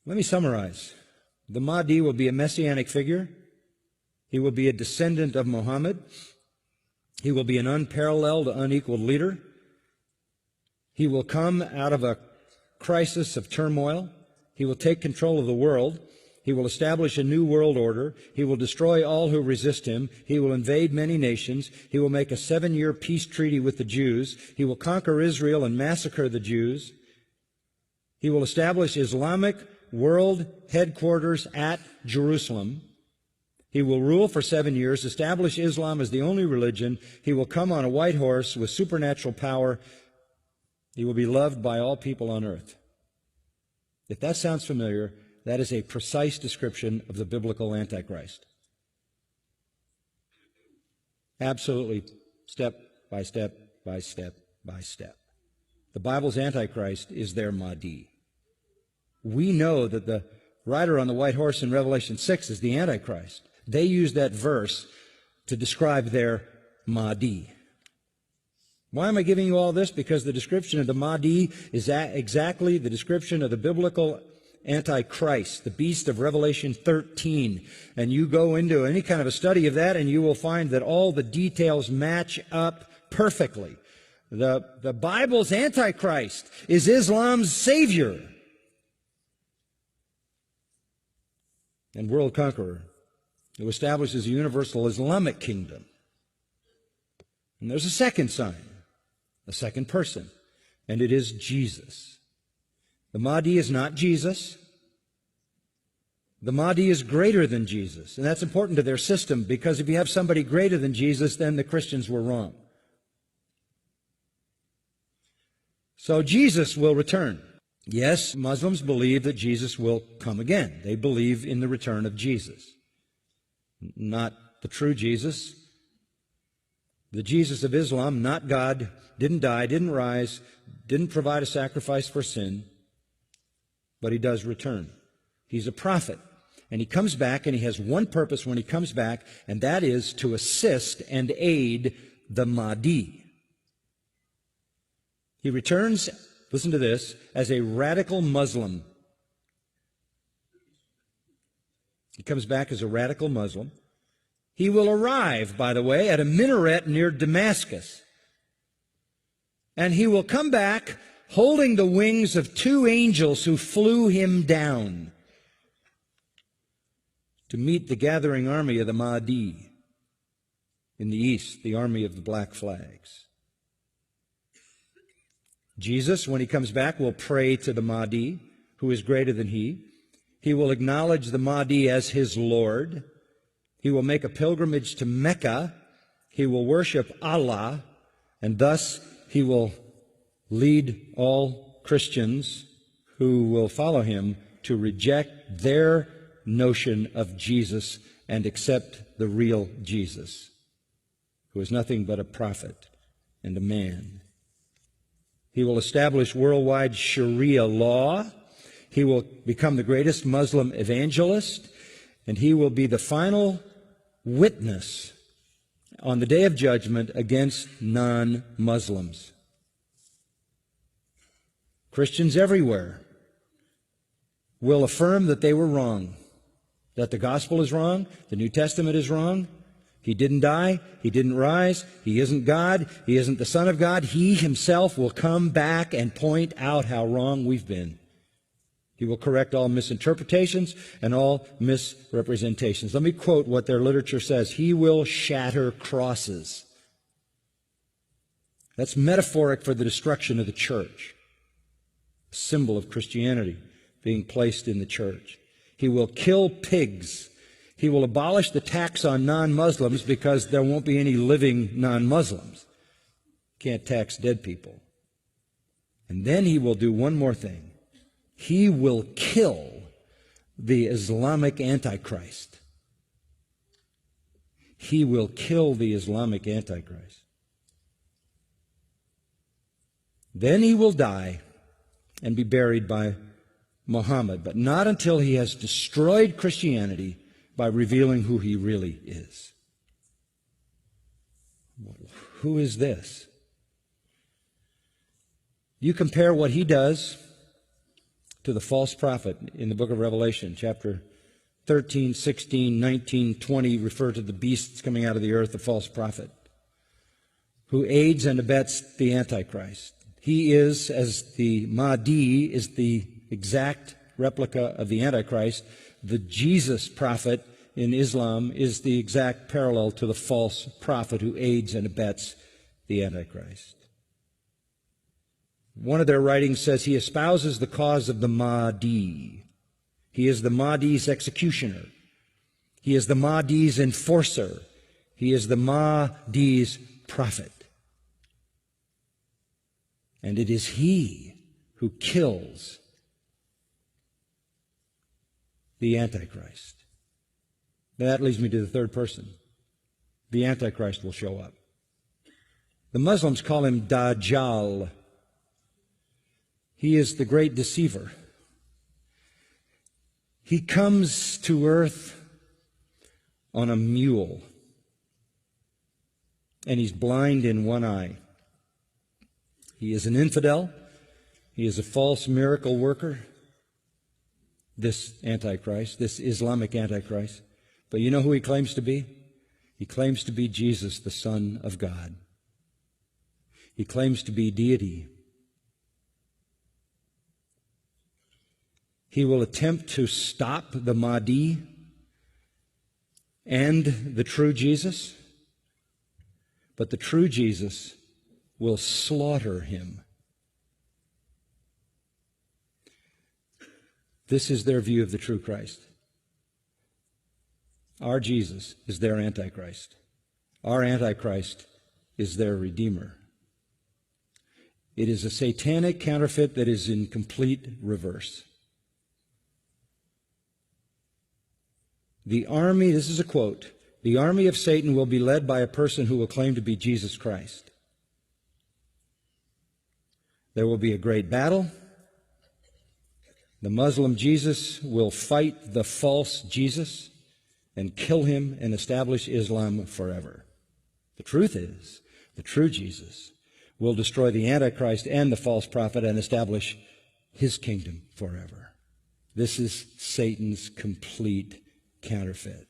Let me summarize. The Mahdi will be a messianic figure. He will be a descendant of Muhammad. He will be an unparalleled, unequaled leader. He will come out of a crisis of turmoil. He will take control of the world. He will establish a new world order. He will destroy all who resist him. He will invade many nations. He will make a 7-year peace treaty with the Jews. He will conquer Israel and massacre the Jews. He will establish Islamic world headquarters at Jerusalem. He will rule for 7 years, establish Islam as the only religion. He will come on a white horse with supernatural power. He will be loved by all people on earth. If that sounds familiar, that is a precise description of the biblical Antichrist. Absolutely, step by step by step by step. The Bible's Antichrist is their Mahdi. We know that the rider on the white horse in Revelation 6 is the Antichrist. They use that verse to describe their Mahdi. Why am I giving you all this? Because the description of the Mahdi is exactly the description of the biblical Antichrist, the beast of Revelation 13. And you go into any kind of a study of that and you will find that all the details match up perfectly. The Bible's Antichrist is Islam's savior and world conqueror who establishes a universal Islamic kingdom. And there's a second sign, a second person, and it is Jesus. The Mahdi is not Jesus. The Mahdi is greater than Jesus, and that's important to their system, because if you have somebody greater than Jesus, then the Christians were wrong. So Jesus will return. Yes, Muslims believe that Jesus will come again. They believe in the return of Jesus. Not the true Jesus. The Jesus of Islam, not God, didn't die, didn't rise, didn't provide a sacrifice for sin, but he does return. He's a prophet, and he comes back, and he has one purpose when he comes back, and that is to assist and aid the Mahdi. He returns, listen to this, as a radical Muslim. He comes back as a radical Muslim. He will arrive, by the way, at a minaret near Damascus. And he will come back holding the wings of 2 angels who flew him down to meet the gathering army of the Mahdi in the east, the army of the black flags. Jesus, when he comes back, will pray to the Mahdi, who is greater than he. He will acknowledge the Mahdi as his Lord. He will make a pilgrimage to Mecca. He will worship Allah, and thus he will lead all Christians who will follow him to reject their notion of Jesus and accept the real Jesus, who is nothing but a prophet and a man. He will establish worldwide Sharia law. He will become the greatest Muslim evangelist, and he will be the final witness on the day of judgment against non-Muslims. Christians everywhere will affirm that they were wrong, that the gospel is wrong, the New Testament is wrong. He didn't die, he didn't rise, he isn't God, he isn't the Son of God. He himself will come back and point out how wrong we've been. He will correct all misinterpretations and all misrepresentations. Let me quote what their literature says. He will shatter crosses. That's metaphoric for the destruction of the church, a symbol of Christianity being placed in the church. He will kill pigs. He will abolish the tax on non-Muslims because there won't be any living non-Muslims. Can't tax dead people. And then he will do one more thing. He will kill the Islamic Antichrist. He will kill the Islamic Antichrist. Then he will die and be buried by Muhammad, but not until he has destroyed Christianity by revealing who he really is. Who is this? You compare what he does to the false prophet in the book of Revelation, chapter 13, 16, 19, 20, refer to the beasts coming out of the earth, the false prophet, who aids and abets the Antichrist. He is, as the Mahdi is the exact replica of the Antichrist, the Jesus prophet in Islam is the exact parallel to the false prophet who aids and abets the Antichrist. One of their writings says he espouses the cause of the Mahdi. He is the Mahdi's executioner. He is the Mahdi's enforcer. He is the Mahdi's prophet. And it is he who kills the Antichrist. That leads me to the third person. The Antichrist will show up. The Muslims call him Dajjal. He is the great deceiver. He comes to earth on a mule, and he's blind in one eye. He is an infidel. He is a false miracle worker, this Antichrist, this Islamic Antichrist. But you know who he claims to be? He claims to be Jesus, the Son of God. He claims to be deity. He will attempt to stop the Mahdi and the true Jesus, but the true Jesus will slaughter him. This is their view of the true Christ. Our Jesus is their Antichrist. Our Antichrist is their Redeemer. It is a satanic counterfeit that is in complete reverse. The army, this is a quote, the army of Satan will be led by a person who will claim to be Jesus Christ. There will be a great battle. The Muslim Jesus will fight the false Jesus and kill him and establish Islam forever. The truth is, the true Jesus will destroy the Antichrist and the false prophet and establish his kingdom forever. This is Satan's complete counterfeit.